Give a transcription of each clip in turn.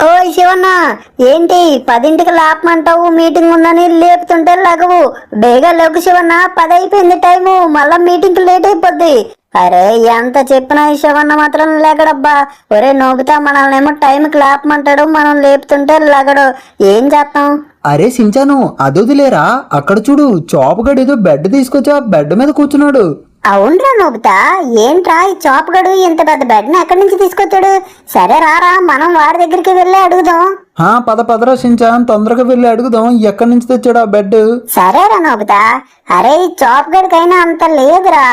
ఓయ్ శివన్న, ఏంటి 10ంటికి లేపమంటావు? మీటింగ్ ఉందని లేపుతుంటే లగవు. బేగా లెగు శివన్న, 10 అయిపోయింది టైము. మళ్ళా మీటింగ్ లేట్ అయిపోద్ది. అరే ఎంత చెప్పినా ఈ శివన్న మాత్రం లేగడబ్బా. ఒరే నోబితా, మనల్నేమో టైంకి లేపమంటాడు, మనం లేపుతుంటే లగడు. ఏం చేస్తాం? అరే సించాను, అదొదిలేరా, అక్కడ చూడు చాపుగాడు ఏదో బెడ్ తీసుకొచ్చి ఆ బెడ్ మీద కూర్చున్నాడు. అవునరా నోబితా, ఏంట్రా ఈ చాపుగడు ఇంత పెద్ద బెడ్ని ఎక్కడి నుంచి తీసుకొచ్చాడు? సరే రారా, మనం వాడి దగ్గరికి వెళ్ళి అడుగుదాం. పదరా సించాన్, తొందరగా వెళ్ళి అడుగుదాం ఎక్కడి నుంచి తెచ్చాడు ఆ బెడ్. సరేరా నోబితా. అరే ఈ చాపుగడికైనా అంత లేదురా.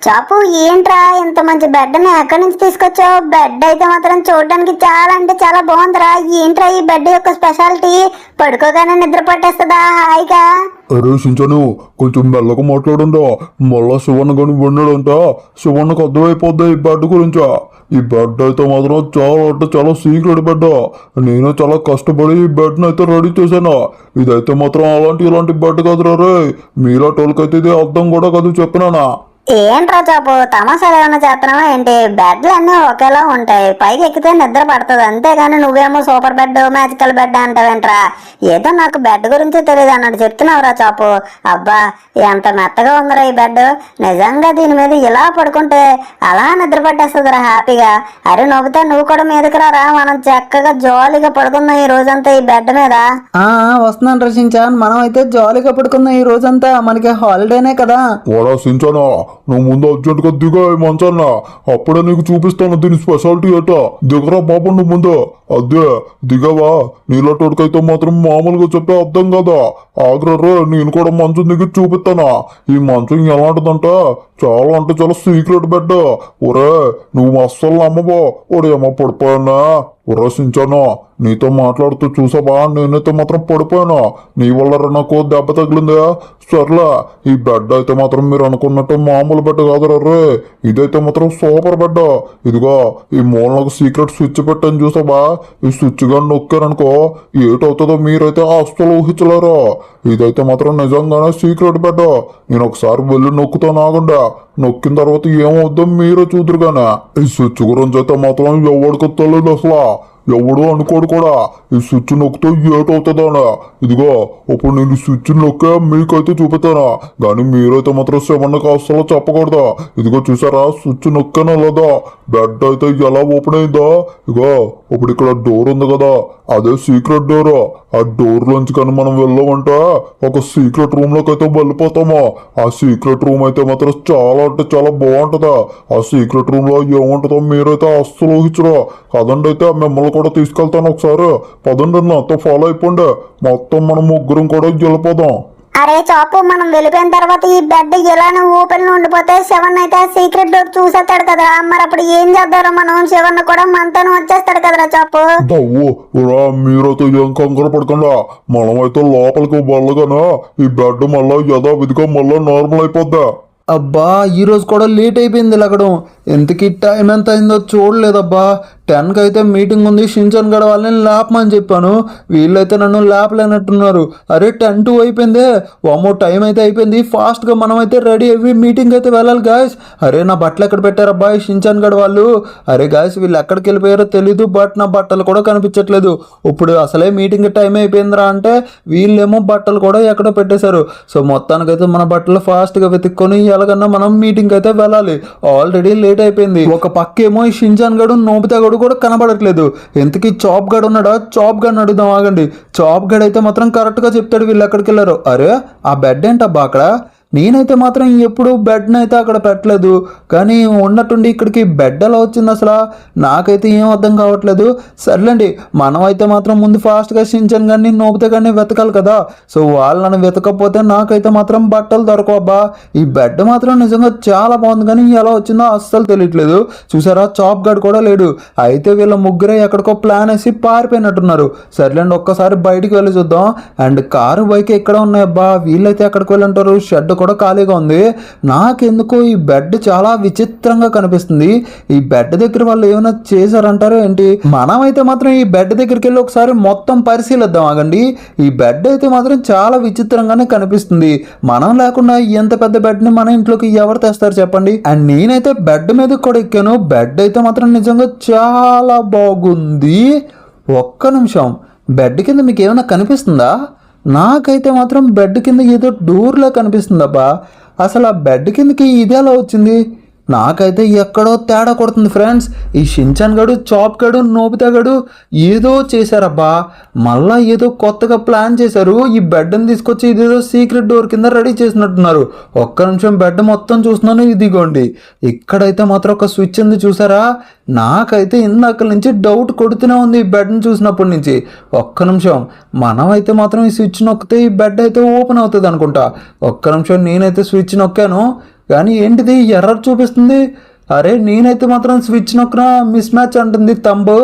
చాపు, ఏంట్రా ఇంత మంచి బెడ్ని ఎక్కడి నుంచి తీసుకొచ్చావు? బెడ్ అయితే మాత్రం చూడడానికి చాలా అంటే చాలా బాగుందిరా. ఏంట్రా ఈ బెడ్ యొక్క స్పెషాలిటీ? పడుకోగానే నిద్ర పట్టేస్తుందా హాయిగా? అరే సించను, కొంచెం మెల్లగా మాట్లాడండి. మళ్ళా శివన్న గని విన్నాడంట. శివన్నకు అర్థమైపోద్ది ఈ బెడ్ గురించా. ఈ బెడ్ అయితే మాత్రం చాలా అంటే చాలా సీక్రెట్ బెడ్. నేను చాలా కష్టపడి ఈ బెడ్ని అయితే రెడీ చేశాను. ఇదైతే మాత్రం ఇలాంటి బెడ్ కాదురా రే. మీలా టోల్కైతే ఇది అర్థం కూడా కాదు, చెప్పినానా? ఏంట్రా చాపు, తమాషాలు ఏమైనా చేస్తున్నావా ఏంటి? బెడ్లు అన్నీ ఒకేలా ఉంటాయి, పైకి ఎక్కితే నిద్ర పడుతుంది, అంతేగాని నువ్వేమో సూపర్ బెడ్ మ్యాజికల్ బెడ్ అంటావేంట్రా? ఏదో నాకు బెడ్ గురించి తెలియదు అన్నట్టు చెప్తున్నావురా చాపు. అబ్బా ఎంత మెత్తగా ఉందిరా ఈ బెడ్. నిజంగా దీని మీద ఇలా పడుకుంటే అలా నిద్ర పట్టేస్తుందిరా హ్యాపీగా. అరే నవ్వుతా, నువ్వు కూడా మీదకి రారా, మనం చక్కగా జాలీగా పడుకుందాం ఈ రోజంతా ఈ బెడ్ మీద. వస్తున్నాను రా సించాన్, మనం అయితే జాలీగా పడుకుందాం ఈ రోజంతా, మనకి హాలిడేనే కదా. వాడా సించనా, నువ్వు ముందు అర్జెంట్గా దిగా మంచాన్న, అప్పుడే నీకు చూపిస్తాను దీని స్పెషాలిటీ ఏట. దిగరా బాబు నువ్వు ముందు. అదే దిగవా, నీళ్ళటోడికైతే మాత్రం మామూలుగా చెప్పే అర్థం కదా. ఆగ్రరే, నేను కూడా మంచం దిగి చూపిస్తానా. ఈ మంచం ఎలాంటిదంట, చాలా అంటే చాలా సీక్రెట్ బెడ్. ఒరే నువ్వు అస్సలు నమ్మబో, ఒడేమో పడిపోయానా. ఒరే సించాను, నీతో మాట్లాడుతూ చూసావా, నేనైతే మాత్రం పడిపోయాను. నీ వల్ల నాకు దెబ్బ తగిలిందా. సర్లే, ఈ బెడ్ అయితే మాత్రం మీరు అనుకున్నట్టు మామూలు బెడ్ కాదు రే. ఇదైతే మాత్రం సూపర్ బెడ్. ఇదిగో ఈ మూలకు సీక్రెట్ స్విచ్ పెట్టని చూసావా. ఈ స్విచ్ గా నొక్కారనుకో ఏటవుతుందో మీరైతే అస్సలు ఊహించలేరు. ఇదైతే మాత్రం నిజంగానే సీక్రెట్ బెడ్. నేను ఒకసారి వెళ్ళి నొక్కుతాను, ఆగండి. నొక్కిన తర్వాత ఏమవుద్దో మీరే చూదురుగానే. ఈ స్విచ్ గురించి అయితే మాత్రం ఎవరికి తెలియదు అసలు, ఎవడు అనుకోడు కూడా. ఈ స్విచ్ నొక్కితే ఏటవుతుందా. ఇదిగో ఇప్పుడు నేను స్విచ్ నొక్కా మీకైతే చూపిస్తాను, కానీ మీరైతే మాత్రం శివన్నకి అస్సలు చెప్పకూడదు. ఇదిగో చూసారా, స్విచ్ నొక్కాను లేదా, బెడ్ అయితే ఎలా ఓపెన్ అయిందో. ఇగో ఇప్పుడు ఇక్కడ డోర్ ఉంది కదా, అదే సీక్రెట్ డోర్. ఆ డోర్ లోంచి కానీ మనం వెళ్ళామంటే ఒక సీక్రెట్ రూమ్ లోకి అయితే వెళ్ళిపోతాము. ఆ సీక్రెట్ రూమ్ అయితే మాత్రం చాలా అంటే చాలా బాగుంటది. ఆ సీక్రెట్ రూమ్ లో ఏముంటుందో మీరైతే అస్సలు ఊహించరు కదండి. అయితే మిమ్మల్ని కూడా తీసుకెళ్తాను ఒకసారి. పదండి, నాతో ఫాలో అయిపోండి. మొత్తం మనం ముగ్గురం కూడా వెళ్ళిపోదాం. అరే చాపు, మనం వెళ్ళిపోయిన తర్వాత ఈ బెడ్ ఇలానే ఓపెన్ లో ఉండిపోతే శివన్ అయితే సీక్రెట్ డోర్ చూసేస్తాడు కదరా. మరి అప్పుడు ఏం చేద్దారో మనం? శివన్ కూడా మనతోనే వచ్చేస్తాడు కదరా చాపు. మీరైతే ఏం కంగారు పడకుండా, మనమైతే లోపలికి వెళ్ళగానే ఈ బెడ్ మళ్ళా యథావిధిగా మళ్ళా నార్మల్ అయిపోద్దా. అబ్బా ఈ రోజు కూడా లేట్ అయిపోయింది లగడం. ఎంతకి టైం ఎంత అయిందో చూడలేదబ్బా. 10కి అయితే మీటింగ్ ఉంది, షించాన్ గడ వాళ్ళని లేపమని చెప్పాను, వీళ్ళైతే నన్ను లేపలేనట్టున్నారు. అరే 10 అయిపోయిందే, వామో టైం అయితే అయిపోయింది. ఫాస్ట్గా మనం అయితే రెడీ అయ్యి మీటింగ్ అయితే వెళ్ళాలి గాయస్. అరే నా బట్టలు ఎక్కడ పెట్టారబ్బా ఈ షించాన్ గడ వాళ్ళు. అరే గాయస్, వీళ్ళు ఎక్కడికి వెళ్ళిపోయారో తెలీదు, బట్ నా బట్టలు కూడా కనిపించట్లేదు. ఇప్పుడు అసలే మీటింగ్ టైం అయిపోయిందిరా అంటే వీళ్ళేమో బట్టలు కూడా ఎక్కడో పెట్టేశారు. సో మొత్తానికైతే మన బట్టలు ఫాస్ట్గా వెతుక్కొని ఎలాగన్నా మనం మీటింగ్ అయితే వెళ్ళాలి. ఆల్రెడీ లేట్ అయిపోయింది. ఒక పక్కేమో ఈ షించాన్ గడు నోబితా గడు కూడా కనబడట్లేదు. ఎంతకీ చాప్ గడ్ ఉన్నాడా? చాప్ గడ్ అడుగుదాం, ఆగండి. చాప్ గడ్ అయితే మాత్రం కరెక్ట్ గా చెప్తాడు వీళ్ళు ఎక్కడికి వెళ్ళారు. అరే ఆ బెడ్ ఏంటబ్బా అక్కడ? నేనైతే మాత్రం ఎప్పుడు బెడ్ని అయితే అక్కడ పెట్టలేదు, కానీ ఉన్నట్టుండి ఇక్కడికి బెడ్ ఎలా వచ్చింది అసలు నాకైతే ఏం అర్థం కావట్లేదు. సర్లేండి, మనం అయితే మాత్రం ముందు ఫాస్ట్గా షించాన్ కానీ నోబితా కానీ వెతకాలి కదా. సో వాళ్ళని వెతకపోతే నాకైతే మాత్రం బట్టలు దొరకవబ్బా. ఈ బెడ్ మాత్రం నిజంగా చాలా బాగుంది, కానీ ఎలా వచ్చిందో అస్సలు తెలియట్లేదు. చూసారా, చాప్ గడ్ కూడా లేడు. అయితే వీళ్ళ ముగ్గురే ఎక్కడికో ప్లాన్ వేసి పారిపోయినట్టున్నారు. సర్లేండి, ఒక్కసారి బయటికి వెళ్ళి చూద్దాం. అండ్ కారు బైక్ ఎక్కడ ఉన్నాయబ్బా? వీళ్ళైతే ఎక్కడికి వెళ్ళి ఉంటారు? షెడ్ కూడా ఖాళీగా ఉంది. నాకెందుకో ఈ బెడ్ చాలా విచిత్రంగా కనిపిస్తుంది. ఈ బెడ్ దగ్గర వాళ్ళు ఏమైనా చేశారంటారో ఏంటి? మనమైతే మాత్రం ఈ బెడ్ దగ్గరికి వెళ్ళి ఒకసారి మొత్తం పరిశీలిద్దాం, ఆగండి. ఈ బెడ్ అయితే మాత్రం చాలా విచిత్రంగానే కనిపిస్తుంది. మనం లేకుండా ఎంత పెద్ద బెడ్ ని మన ఇంట్లోకి ఎవరు తెస్తారు చెప్పండి. అండ్ నేనైతే బెడ్ మీద కూడా ఎక్కాను. బెడ్ అయితే మాత్రం నిజంగా చాలా బాగుంది. ఒక్క నిమిషం, బెడ్ కింద మీకు ఏమైనా కనిపిస్తుందా? నాకైతే మాత్రం బెడ్ కింద ఏదో డోర్లా కనిపిస్తుందబ్బా. అసలు ఆ బెడ్ కిందకి ఇది ఎలా వచ్చింది? నాకైతే ఎక్కడో తేడా కొడుతుంది ఫ్రెండ్స్. ఈ షించాన్ గడు, చాప్ గడు, నోబితా గడు ఏదో చేశారబ్బా. మళ్ళా ఏదో కొత్తగా ప్లాన్ చేశారు. ఈ బెడ్ని తీసుకొచ్చి ఇదేదో సీక్రెట్ డోర్ కింద రెడీ చేసినట్టున్నారు. ఒక్క నిమిషం, బెడ్ మొత్తం చూస్తున్నాను. ఇదిగోండి, ఇక్కడైతే మాత్రం ఒక స్విచ్ ఉంది చూసారా? నాకైతే ఇందాక నుంచి డౌట్ కొడుతూనే ఉంది ఈ బెడ్ని చూసినప్పటి నుంచి. ఒక్క నిమిషం, మనమైతే మాత్రం ఈ స్విచ్ నొక్కితే ఈ బెడ్ అయితే ఓపెన్ అవుతుంది అనుకుంటా. ఒక్క నిమిషం, నేనైతే స్విచ్ నొక్కాను కానీ ఏంటిది ఎర్రర్ చూపిస్తుంది? అరే నేనైతే మాత్రం స్విచ్ నొక్కన మిస్ మ్యాచ్ అంటుంది తంబు.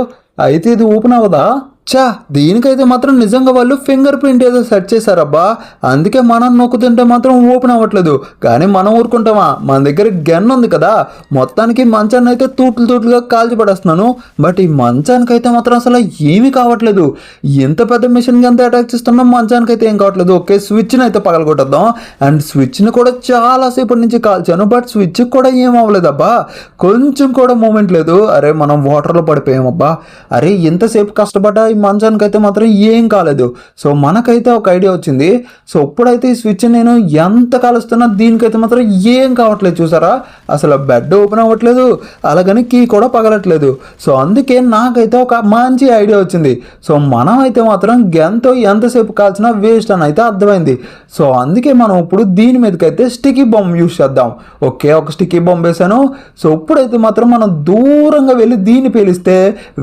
అయితే ఇది ఓపెన్ అవ్వదా? చా, దీనికైతే మాత్రం నిజంగా వాళ్ళు ఫింగర్ ప్రింట్ ఏదో సెట్ చేశారబ్బా. అందుకే మనం నొక్కుతుంటే మాత్రం ఓపెన్ అవ్వట్లేదు. కానీ మనం ఊరుకుంటామా? మన దగ్గర గన్ ఉంది కదా. మొత్తానికి మంచాన్ని అయితే తూట్లుగా కాల్చి పడేస్తున్నాను. బట్ ఈ మంచానికైతే మాత్రం అసలు ఏమీ కావట్లేదు. ఎంత పెద్ద మిషన్ గంత అటాక్ చేస్తున్నాం, మంచానికైతే ఏం కావట్లేదు. ఓకే, స్విచ్ని అయితే పగలగొట్టేద్దాం. అండ్ స్విచ్ని కూడా చాలాసేపటి నుంచి కాల్చాను, బట్ స్విచ్ కూడా ఏం అవ్వలేదబ్బా. కొంచెం కూడా మూమెంట్ లేదు. అరే మనం వాటర్లో పడిపోయామబ్బా. అరే ఎంతసేపు కష్టపడ్డా ఈ మంచానికి అయితే మాత్రం ఏం కాలేదు. సో మనకైతే ఒక ఐడియా వచ్చింది. సో ఇప్పుడైతే ఈ స్విచ్ నేను ఎంత కాలుస్తున్నా దీనికైతే మాత్రం ఏం కావట్లేదు చూసారా? అసలు బెడ్ ఓపెన్ అవ్వట్లేదు, అలాగని కీ కూడా పగలట్లేదు. సో అందుకే నాకైతే ఒక మంచి ఐడియా వచ్చింది. సో మనం అయితే మాత్రం గన్తో ఎంతసేపు కాల్చినా వేస్ట్ అని అయితే అర్థమైంది. సో అందుకే మనం ఇప్పుడు దీని మీదకైతే స్టిక్కీ బాంబ్ యూస్ చేద్దాం. ఓకే, ఒక స్టిక్కీ బాంబ్ వేసాను. సో ఇప్పుడైతే మాత్రం మనం దూరంగా వెళ్ళి దీన్ని పేలిస్తే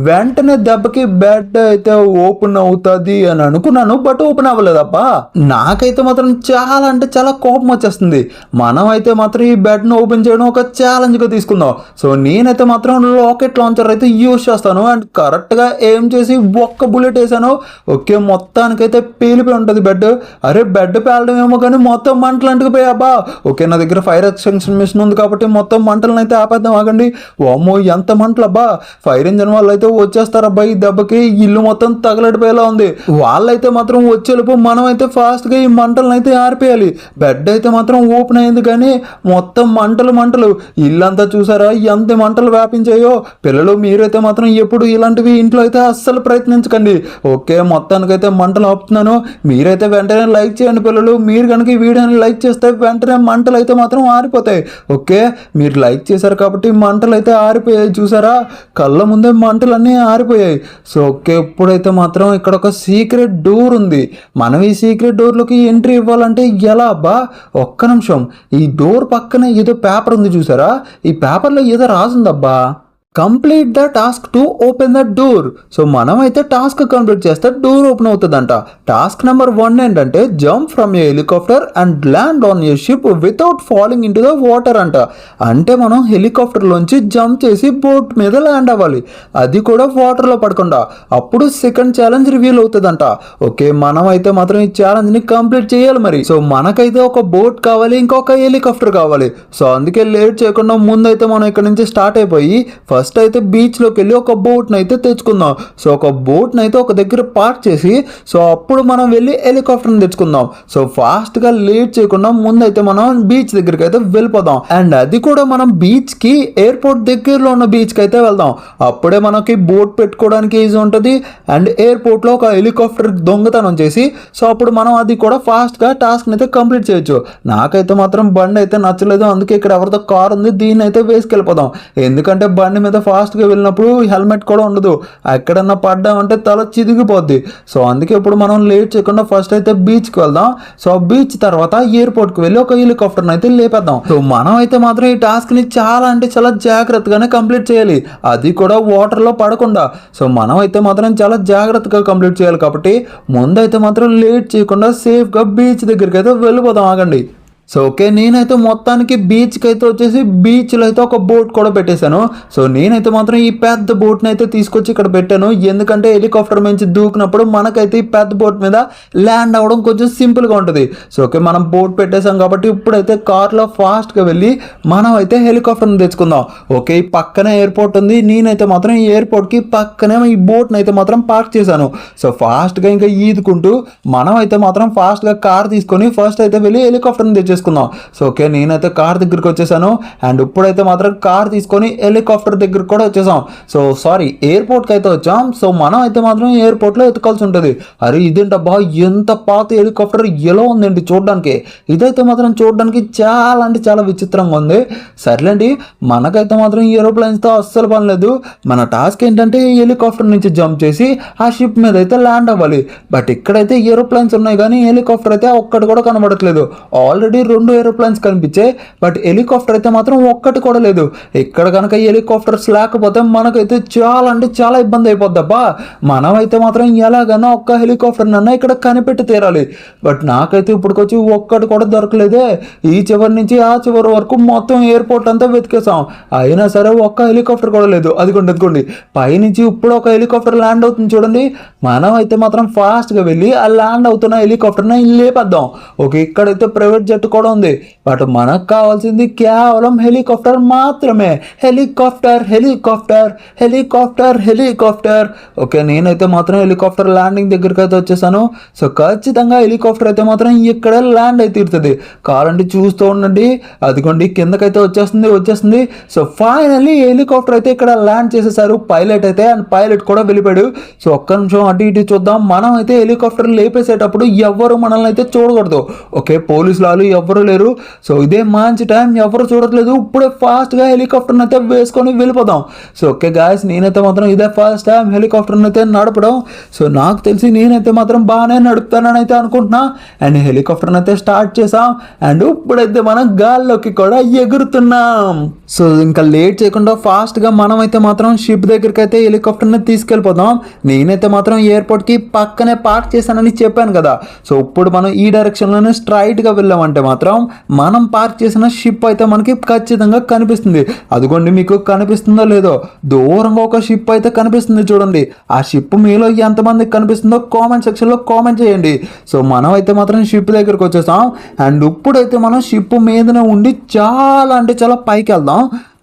వెంటనే దెబ్బకి బెడ్ అయితే ఓపెన్ అవుతుంది అని అనుకున్నాను, బట్ ఓపెన్ అవ్వలేదబ్బా. నాకైతే మాత్రం చాలా అంటే చాలా కోపం వచ్చేస్తుంది. మనం అయితే మాత్రం ఈ బెడ్ ను ఓపెన్ చేయడం ఒక ఛాలెంజ్ గా తీసుకుందాం. సో నేనైతే మాత్రం రాకెట్ లాంచర్ అయితే యూజ్ చేస్తాను. అండ్ కరెక్ట్ గా ఏం చేసి ఒక్క బుల్లెట్ వేసాను. ఓకే, మొత్తానికైతే పేలిపోయి ఉంటుంది బెడ్. అరే బెడ్ పేలడం ఏమో కానీ మొత్తం మంటలు అంటుకుపోయాబ్బా. ఓకే, నా దగ్గర ఫైర్ ఎక్స్టెన్షన్ మిషన్ ఉంది కాబట్టి మొత్తం మంటలను అయితే ఆపేద్దాం. ఆగండి. ఓమో ఎంత మంటలు అబ్బా. ఫైర్ ఇంజన్ వాళ్ళు అయితే వచ్చేస్తారబ్బా. ఈ దెబ్బకి ఇల్లు మొత్తం తగలడిపోయేలా ఉంది. వాళ్ళైతే మాత్రం వచ్చేలోపు మనం అయితే ఫాస్ట్ గా ఈ మంటలను అయితే ఆరిపోయాలి. బెడ్ అయితే మాత్రం ఓపెన్ అయింది కానీ మొత్తం మంటలు. ఇల్లంతా చూసారా ఎంత మంటలు వ్యాపించాయో? పిల్లలు మీరైతే మాత్రం ఎప్పుడు ఇలాంటివి ఇంట్లో అయితే అస్సలు ప్రయత్నించకండి. ఓకే, మొత్తానికైతే మంటలు ఆపుతున్నాను. మీరైతే వెంటనే లైక్ చేయండి పిల్లలు. మీరు కనుక ఈ వీడియోని లైక్ చేస్తే వెంటనే మంటలు అయితే మాత్రం ఆరిపోతాయి. ఓకే, మీరు లైక్ చేశారు కాబట్టి మంటలు అయితే ఆరిపోయాయి చూసారా? కళ్ళ ముందే మంటలన్నీ ఆరిపోయాయి. సో ఓకే, ఇప్పుడైతే మాత్రం ఇక్కడ ఒక సీక్రెట్ డోర్ ఉంది. మనం ఈ సీక్రెట్ డోర్లోకి ఎంట్రీ ఇవ్వాలంటే ఎలా అబ్బా? ఒక్క నిమిషం, ఈ డోర్ పక్కన ఏదో పేపర్ ఉంది చూసారా? ఈ పేపర్లో ఏదో రాసిందబ్బా, complete the task to open the door. So మనమైతే టాస్క్ కంప్లీట్ చేస్తే డోర్ ఓపెన్ అవుతుందంట. టాస్క్ నెంబర్ 1 ఏంటంటే jump from a helicopter and land on a ship without falling into the water అంట. అంటే మనం హెలికాప్టర్లోంచి జంప్ చేసి బోట్ మీద ల్యాండ్ అవ్వాలి, అది కూడా వాటర్లో పడకుండా. అప్పుడు సెకండ్ ఛాలెంజ్ రివీల్ అవుతుందంట. ఓకే, మనం అయితే మాత్రం ఈ ఛాలెంజ్ని కంప్లీట్ చేయాలి మరి. సో మనకైతే ఒక బోట్ కావాలి, ఇంకొక హెలికాప్టర్ కావాలి. సో అందుకే లేట్ చేయకుండా ముందైతే మనం ఇక్కడ నుంచి స్టార్ట్ అయిపోయి ఫస్ట్ అయితే బీచ్లోకి వెళ్ళి ఒక బోట్ని అయితే తెచ్చుకుందాం. సో ఒక బోట్ని అయితే ఒక దగ్గర పార్క్ చేసి సో అప్పుడు మనం వెళ్ళి హెలికాప్టర్ని తెచ్చుకుందాం. సో ఫాస్ట్గా లేట్ చేయకుండా ముందైతే మనం బీచ్ దగ్గరికి అయితే వెళ్ళిపోదాం. అండ్ అది కూడా మనం బీచ్కి ఎయిర్పోర్ట్ దగ్గరలో ఉన్న బీచ్కి అయితే వెళ్దాం. అప్పుడే మనకి బోట్ పెట్టుకోవడానికి ఈజీ ఉంటుంది. అండ్ ఎయిర్పోర్ట్లో ఒక హెలికాప్టర్ దొంగతనం చేసి సో అప్పుడు మనం అది కూడా ఫాస్ట్గా టాస్క్ని అయితే కంప్లీట్ చేయొచ్చు. నాకైతే మాత్రం బండి అయితే నచ్చలేదు, అందుకే ఇక్కడ ఎవరితో కార్ ఉంది దీన్ని అయితే వేసుకెళ్ళిపోదాం. ఎందుకంటే బండి మీద ఫాస్ట్గా వెళ్ళినప్పుడు హెల్మెట్ కూడా ఉండదు, ఎక్కడన్నా పడ్డామంటే తల చిదిగిపోద్ది. సో అందుకే ఇప్పుడు మనం లేట్ చేయకుండా ఫస్ట్ అయితే బీచ్కి వెళ్దాం. సో బీచ్ తర్వాత ఎయిర్పోర్ట్కి వెళ్ళి ఒక హెలికాప్టర్ని అయితే లేపేద్దాం. సో మనం అయితే మాత్రం ఈ టాస్క్ని చాలా అంటే చాలా జాగ్రత్తగానే కంప్లీట్ చేయాలి, అది కూడా వాటర్లో పడకుండా. సో మనం అయితే మాత్రం చాలా జాగ్రత్తగా కంప్లీట్ చేయాలి కాబట్టి ముందైతే మాత్రం లేట్ చేయకుండా సేఫ్గా బీచ్ దగ్గరికి అయితే వెళ్ళిపోదాం. ఆగండి. సో ఓకే, నేనైతే మొత్తానికి బీచ్కి అయితే వచ్చేసి బీచ్లో అయితే ఒక బోట్ కూడా పెట్టేశాను. సో నేనైతే మాత్రం ఈ పెద్ద బోట్ని అయితే తీసుకొచ్చి ఇక్కడ పెట్టాను, ఎందుకంటే హెలికాప్టర్ నుంచి దూకినప్పుడు మనకైతే ఈ పెద్ద బోట్ మీద ల్యాండ్ అవ్వడం కొంచెం సింపుల్గా ఉంటుంది. సో ఓకే, మనం బోట్ పెట్టేశాం కాబట్టి ఇప్పుడైతే కార్లో ఫాస్ట్గా వెళ్ళి మనం అయితే హెలికాప్టర్ని తెచ్చుకుందాం. ఓకే, ఈ పక్కనే ఎయిర్పోర్ట్ ఉంది, నేనైతే మాత్రం ఈ ఎయిర్పోర్ట్కి పక్కనే ఈ బోట్ని అయితే మాత్రం పార్క్ చేశాను. సో ఫాస్ట్గా ఇంకా ఈదుకుంటూ మనం అయితే మాత్రం ఫాస్ట్గా కార్ తీసుకొని ఫస్ట్ అయితే వెళ్ళి హెలికాప్టర్ని తెచ్చేసుకుందాం. చేసుకుందాం. సో ఓకే, నేనైతే కార్ దగ్గరికి వచ్చేసాను. అండ్ ఇప్పుడైతే మాత్రం కార్ తీసుకొని హెలికాప్టర్ దగ్గరికి కూడా వచ్చేసాం. సో సారీ, ఎయిర్పోర్ట్కి అయితే వచ్చాం. సో మనం అయితే మాత్రం ఎయిర్పోర్ట్లో ఎత్తుకోవాల్సి ఉంటుంది. అరే ఇదేంటబ్బా, ఎంత పాత హెలికాప్టర్ ఎలా ఉందండి చూడడానికి. ఇదైతే మాత్రం చూడడానికి చాలా అంటే చాలా విచిత్రంగా ఉంది. సర్లేండి, మనకైతే మాత్రం ఏరోప్లేన్స్తో అస్సలు పని లేదు. మన టాస్క్ ఏంటంటే హెలికాప్టర్ నుంచి జంప్ చేసి ఆ షిప్ మీద అయితే ల్యాండ్ అవ్వాలి. బట్ ఇక్కడైతే ఏరోప్లేన్స్ ఉన్నాయి కానీ హెలికాప్టర్ అయితే ఒక్కటి కూడా కనబడట్లేదు. ఆల్రెడీ 2 ఏరోప్లేన్స్ కనిపించాయి, బట్ హెలికాప్టర్ అయితే మాత్రం ఒక్కటి కూడా లేదు. ఇక్కడ కనుక హెలికాప్టర్స్ లేకపోతే మనకైతే చాలా అంటే చాలా ఇబ్బంది అయిపోద్దబ్బా. మనమైతే మాత్రం ఎలాగైనా ఒక్క హెలికాప్టర్ నన్నా ఇక్కడ కనిపెట్టి తీరాలి. బట్ నాకైతే ఇప్పటికొచ్చి ఒక్కటి కూడా దొరకలేదే. ఈ చివరి నుంచి ఆ చివరి వరకు మొత్తం ఎయిర్పోర్ట్ అంతా వెతికేసాం, అయినా సరే ఒక్క హెలికాప్టర్ కూడా లేదు. అదిగోండి పైనుంచి ఇప్పుడు ఒక హెలికాప్టర్ ల్యాండ్ అవుతుంది చూడండి. మనం అయితే మాత్రం ఫాస్ట్గా వెళ్ళి ఆ ల్యాండ్ అవుతున్న హెలికాప్టర్ని లేపేద్దాం. ఓకే, ఇక్కడైతే ప్రైవేట్ జెట్ కూడా ఉంది, బట్ మనకు కావాల్సింది కేవలం హెలికాప్టర్ మాత్రమే. Helicopter helicopter helicopter helicopter. Okay, నేనైతే మాత్రం హెలికాప్టర్ ల్యాండింగ్ దగ్గరికి అయితే వచ్చేసాను. సో ఖచ్చితంగా హెలికాప్టర్ అయితే మాత్రం ఇక్కడ ల్యాండ్ అయితే తీరుతుంది. కావాలంటే చూస్తూ ఉండండి, అదిగోండి కిందకైతే వచ్చేస్తుంది. సో ఫైనల్లీ హెలికాప్టర్ అయితే ఇక్కడ ల్యాండ్ చేసేసారు. పైలట్ అయితే అండ్ పైలట్ కూడా వెళ్ళిపోయాడు. సో ఒక్క నిమిషం అటు ఇటు చూద్దాం. మనం అయితే హెలికాప్టర్ లేపేసేటప్పుడు ఎవ్వరు మనల్ని అయితే చూడకూడదు. ఓకే, పోలీసులు వాళ్ళు ఎవ్వరు లేరు. సో ఇదే మంచి టైం, ఎవరు చూడట్లేదు. ఇప్పుడే ఫాస్ట్గా హెలికాప్టర్ని అయితే వేసుకొని వెళ్ళిపోదాం. సో ఓకే గాయస్, నేనైతే మాత్రం ఇదే ఫస్ట్ టైం హెలికాప్టర్ని అయితే నడపడం. సో నాకు తెలిసి నేనైతే మాత్రం బాగానే నడుపుతానని అయితే అనుకుంటున్నా. అండ్ హెలికాప్టర్ని అయితే స్టార్ట్ చేసాం. అండ్ ఇప్పుడైతే మనం గాల్లోకి కూడా ఎగురుతున్నాం. సో ఇంకా లేట్ చేయకుండా ఫాస్ట్గా మనం అయితే మాత్రం షిప్ దగ్గరికి అయితే హెలికాప్టర్ని తీసుకెళ్ళిపోదాం. నేనైతే మాత్రం ఎయిర్పోర్ట్కి పక్కనే పార్క్ చేశానని చెప్పాను కదా. సో ఇప్పుడు మనం ఈ డైరెక్షన్లోనే స్ట్రైట్గా వెళ్ళామంటే మాత్రం మనం పార్క్ చేసిన షిప్ అయితే మనకి ఖచ్చితంగా కనిపిస్తుంది. అదిగోండి, మీకు కనిపిస్తుందో లేదో దూరంగా ఒక షిప్ అయితే కనిపిస్తుంది చూడండి. ఆ షిప్ మీలో ఎంతమందికి కనిపిస్తుందో కామెంట్ సెక్షన్లో కామెంట్ చేయండి. సో మనం అయితే మాత్రం షిప్ దగ్గరికి వచ్చేసాం. అండ్ ఇప్పుడైతే మనం షిప్ మీదనే ఉండి చాలా అంటే చాలా పైకి వెళ్దాం.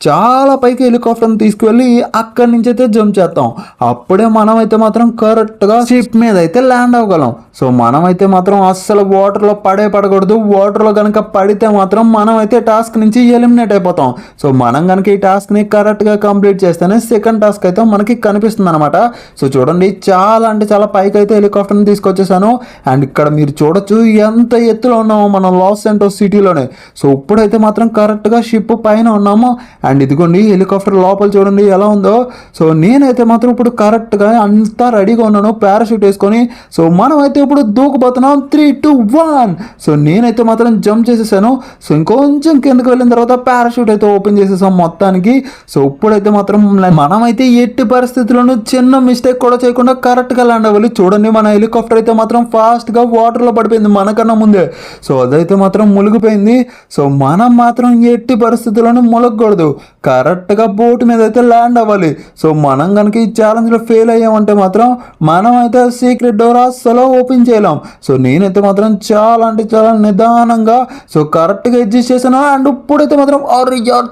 చాలా పైకి హెలికాప్టర్ని తీసుకువెళ్ళి అక్కడి నుంచి అయితే జంప్ చేస్తాం. అప్పుడే మనం అయితే మాత్రం కరెక్ట్గా షిప్ మీద అయితే ల్యాండ్ అవ్వగలం. సో మనం అయితే మాత్రం అస్సలు వాటర్లో పడకూడదు. వాటర్లో కనుక పడితే మాత్రం మనం అయితే టాస్క్ నుంచి ఎలిమినేట్ అయిపోతాం. సో మనం కనుక ఈ టాస్క్ని కరెక్ట్గా కంప్లీట్ చేస్తేనే సెకండ్ టాస్క్ అయితే మనకి కనిపిస్తుంది అనమాట. సో చూడండి, చాలా అంటే చాలా పైకి అయితే హెలికాప్టర్ని తీసుకొచ్చేసాను. అండ్ ఇక్కడ మీరు చూడొచ్చు ఎంత ఎత్తులో ఉన్నామో మనం లాస్ సెంటోస్ సిటీలోనే. సో ఇప్పుడైతే మాత్రం కరెక్ట్గా షిప్ పైన ఉన్నాము. అండ్ ఇదిగోండి హెలికాప్టర్ లోపల చూడండి ఎలా ఉందో. సో నేనైతే మాత్రం ఇప్పుడు కరెక్ట్గా అంతా రెడీగా ఉన్నాను పారాషూట్ వేసుకొని. సో మనం అయితే ఇప్పుడు దూకుపోతున్నాం. 3, 2, 1. సో నేనైతే మాత్రం జంప్ చేసేసాను. సో ఇంకొంచెం కిందకి వెళ్ళిన తర్వాత పారాషూట్ అయితే ఓపెన్ చేసేసాం మొత్తానికి. సో ఇప్పుడైతే మాత్రం మనమైతే ఎట్టి పరిస్థితుల్లోనూ చిన్న మిస్టేక్ కూడా చేయకుండా కరెక్ట్గా ల్యాండ్ అవ్వాలి. చూడండి, మన హెలికాప్టర్ అయితే మాత్రం ఫాస్ట్గా వాటర్లో పడిపోయింది మనకన్నా ముందే. సో అదైతే మాత్రం మునిగిపోయింది. సో మనం మాత్రం ఎట్టి పరిస్థితుల్లోనూ మునగకూడదు, కరెక్ట్గా బోట్ మీద అయితే ల్యాండ్ అవ్వాలి. సో మనం కనుక ఈ ఛాలెంజ్లో ఫెయిల్ అయ్యామంటే మాత్రం మనం అయితే సీక్రెట్ డోర్ అస్సలు ఓపెన్ చేయలేం. సో నేనైతే మాత్రం చాలా అంటే చాలా నిదానంగా సో కరెక్ట్గా అడ్జస్ట్ చేశాను. అండ్ ఇప్పుడైతే మాత్రం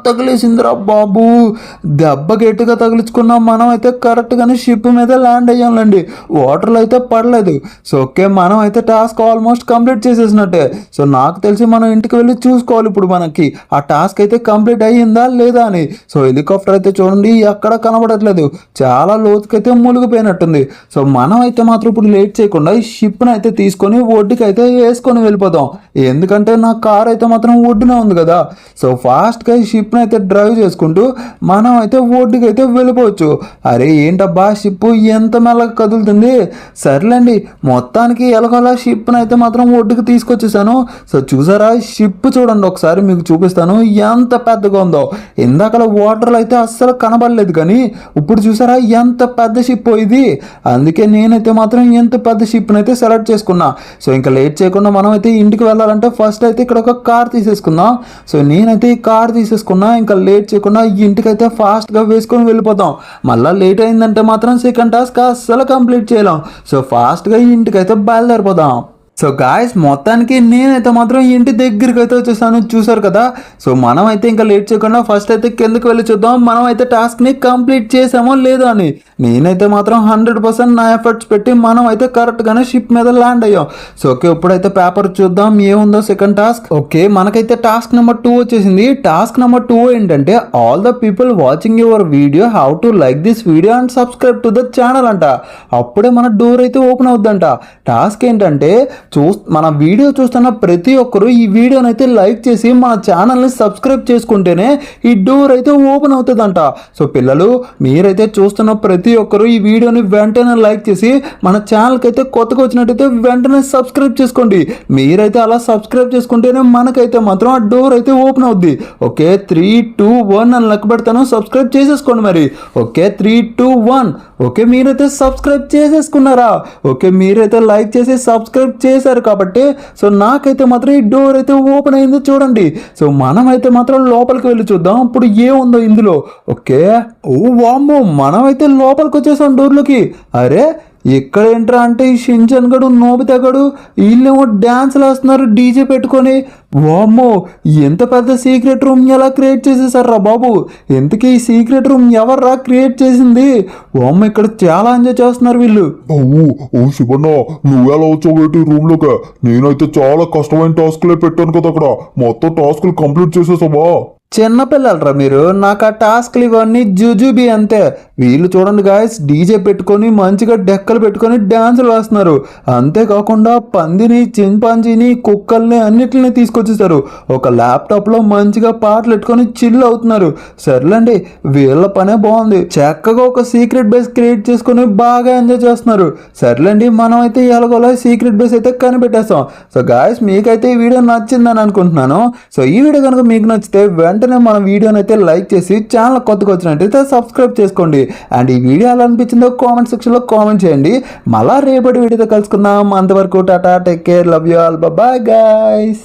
తగిలేసిందిరా బాబు, దెబ్బ గట్టిగా తగిలించుకున్నాం. మనం అయితే కరెక్ట్గానే షిప్ మీద ల్యాండ్ అయ్యాంలండి, వాటర్లో అయితే పడలేదు. సో ఓకే, మనం అయితే టాస్క్ ఆల్మోస్ట్ కంప్లీట్ చేసేసినట్టే. సో నాకు తెలిసి మనం ఇంటికి వెళ్ళి చూసుకోవాలి ఇప్పుడు మనకి ఆ టాస్క్ అయితే కంప్లీట్ అయ్యిందా లేదా అని. సో హెలికాప్టర్ అయితే చూడండి ఎక్కడ కనబడట్లేదు, చాలా లోతుకైతే మునిగిపోయినట్టుంది. సో మనం అయితే మాత్రం ఇప్పుడు లేట్ చేయకుండా ఈ షిప్ని అయితే తీసుకొని ఒడ్డుకి అయితే వేసుకొని వెళ్ళిపోదాం. ఎందుకంటే నా కార్ అయితే మాత్రం ఒడ్డున ఉంది కదా. సో ఫాస్ట్గా ఈ షిప్ని అయితే డ్రైవ్ చేసుకుంటూ మనం అయితే ఒడ్డుకి అయితే వెళ్ళిపోవచ్చు. అరే ఏంటబ్బా, షిప్ ఎంత మెల్లగా కదులుతుంది. సర్లేండి, మొత్తానికి ఎలాగోలా షిప్ని అయితే మాత్రం ఒడ్డుకి తీసుకొచ్చేసాను. సో చూసారా, షిప్ చూడండి ఒకసారి మీకు చూపిస్తాను ఎంత పెద్దగా ఉందో. ఇందాకల వాటర్లో అయితే అస్సలు కనబడలేదు, కానీ ఇప్పుడు చూసారా ఎంత పెద్ద షిప్ ఇది. అందుకే నేనైతే మాత్రం ఎంత పెద్ద షిప్ని అయితే సెలెక్ట్ చేసుకున్నా. సో ఇంకా లేట్ చేయకుండా మనం అయితే ఇంటికి వెళ్ళాలంటే ఫస్ట్ అయితే ఇక్కడ ఒక కార్ తీసేసుకుందాం. సో నేనైతే ఈ కార్ తీసేసుకున్నా. ఇంకా లేట్ చేయకుండా ఇంటికి అయితే ఫాస్ట్గా వేసుకొని వెళ్ళిపోతాం. మళ్ళీ లేట్ అయిందంటే మాత్రం సెకండ్ టాస్క్ అస్సలు కంప్లీట్ చేయలేం. సో ఫాస్ట్గా ఇంటికి అయితే బయలుదేరిపోదాం. సో గాయస్ మొత్తానికి నేనైతే మాత్రం ఇంటి దగ్గరికి అయితే వచ్చేసాను, చూసారు కదా. సో మనం అయితే ఇంకా లేట్ చేయకుండా ఫస్ట్ అయితే కిందకి వెళ్ళి చూద్దాం మనం అయితే టాస్క్ని కంప్లీట్ చేసామో లేదో అని. నేనైతే మాత్రం 100% నా ఎఫర్ట్స్ పెట్టి మనం అయితే కరెక్ట్గానే షిప్ మీద ల్యాండ్ అయ్యాం. సో ఓకే, ఇప్పుడైతే పేపర్ చూద్దాం ఏముందో సెకండ్ టాస్క్. ఓకే, మనకైతే టాస్క్ నెంబర్ 2 వచ్చేసింది. టాస్క్ నెంబర్ 2 ఏంటంటే all the people watching your video how to like this video and subscribe to the channel అంట. అప్పుడే మన డోర్ అయితే ఓపెన్ అవుద్దంట. టాస్క్ ఏంటంటే మన వీడియో చూస్తున్న ప్రతి ఒక్కరు ఈ వీడియోని అయితే లైక్ చేసి మన ఛానల్ని సబ్స్క్రైబ్ చేసుకుంటేనే ఈ డోర్ అయితే ఓపెన్ అవుతుందంట. సో పిల్లలు, మీరైతే చూస్తున్న ప్రతి ఒక్కరు ఈ వీడియోని వెంటనే లైక్ చేసి మన ఛానల్కి అయితే కొత్తగా వచ్చినట్టయితే వెంటనే సబ్స్క్రైబ్ చేసుకోండి. మీరైతే అలా సబ్స్క్రైబ్ చేసుకుంటేనే మనకైతే మాత్రం ఆ డోర్ అయితే ఓపెన్ అవుద్ది. ఓకే, 3, 2, 1 అని లెక్క పెడతాను, సబ్స్క్రైబ్ చేసేసుకోండి మరి. ఓకే, 3, 2, 1. ఓకే, మీరైతే సబ్స్క్రైబ్ చేసేసుకున్నారా? ఓకే, మీరైతే లైక్ చేసి సబ్స్క్రైబ్ చేశారు కాబట్టి సో నాకైతే మాత్రం ఈ డోర్ అయితే ఓపెన్ అయింది చూడండి. సో మనం అయితే మాత్రం లోపలికి వెళ్ళి చూద్దాం ఇప్పుడు ఏముందో ఇందులో. ఓకే, ఓ వామ్మో, మనం అయితే లోపలికి వచ్చేసాం డోర్లోకి. అరే ఇక్కడ ఏంట్రా అంటే ఈ షించన్ గడు నోబితా గడు వీళ్ళేమో డ్యాన్స్లు వేస్తున్నారు డీజే పెట్టుకొని. వామ్మో, ఎంత పెద్ద సీక్రెట్ రూమ్ ఎలా క్రియేట్ చేసేసారా బాబు. ఇంతకీ ఈ సీక్రెట్ రూమ్ ఎవర్రా క్రియేట్ చేసింది? వామ్మ, ఇక్కడ చాలా ఎంజాయ్ చేస్తున్నారు వీళ్ళు. ఓ శివన్న, నువ్వెలా వచ్చావు రూమ్ లోకి? నేనైతే చాలా కష్టమైన టాస్క్లే పెట్టాను కదా అక్కడ, మొత్తం టాస్క్లు కంప్లీట్ చేసేసావా? చిన్నపిల్లలరా మీరు, నాకు ఆ టాస్క్లు ఇవన్నీ జుజుబి అంతే. వీళ్ళు చూడండి గాయస్, డీజే పెట్టుకొని మంచిగా డెక్కలు పెట్టుకొని డ్యాన్సులు వేస్తున్నారు. అంతేకాకుండా పందిని, చింపాంజీని, కుక్కల్ని అన్నిటిని తీసుకొచ్చేసారు. ఒక ల్యాప్టాప్లో మంచిగా పాటలు పెట్టుకొని చిల్ అవుతున్నారు. సర్లేండి, వీళ్ళ పనే బాగుంది. చక్కగా ఒక సీక్రెట్ బేస్ క్రియేట్ చేసుకొని బాగా ఎంజాయ్ చేస్తున్నారు. సర్లేండి, మనం అయితే ఎలాగోలా సీక్రెట్ బేస్ అయితే కనిపెట్టేస్తాం. సో గాయస్, మీకైతే ఈ వీడియో నచ్చిందని అనుకుంటున్నాను. సో ఈ వీడియో కనుక మీకు నచ్చితే వెంటనే మన వీడియోని అయితే లైక్ చేసి ఛానల్ కొత్తగా వచ్చినట్టయితే సబ్స్క్రైబ్ చేసుకోండి. అండ్ ఈ వీడియో ఎలా అనిపించిందో కామెంట్ సెక్షన్లో కామెంట్ చేయండి. మళ్ళా రేపటి వీడియోతో కలుసుకుందాం. అంతవరకు tata, take care, love you all, bye guys.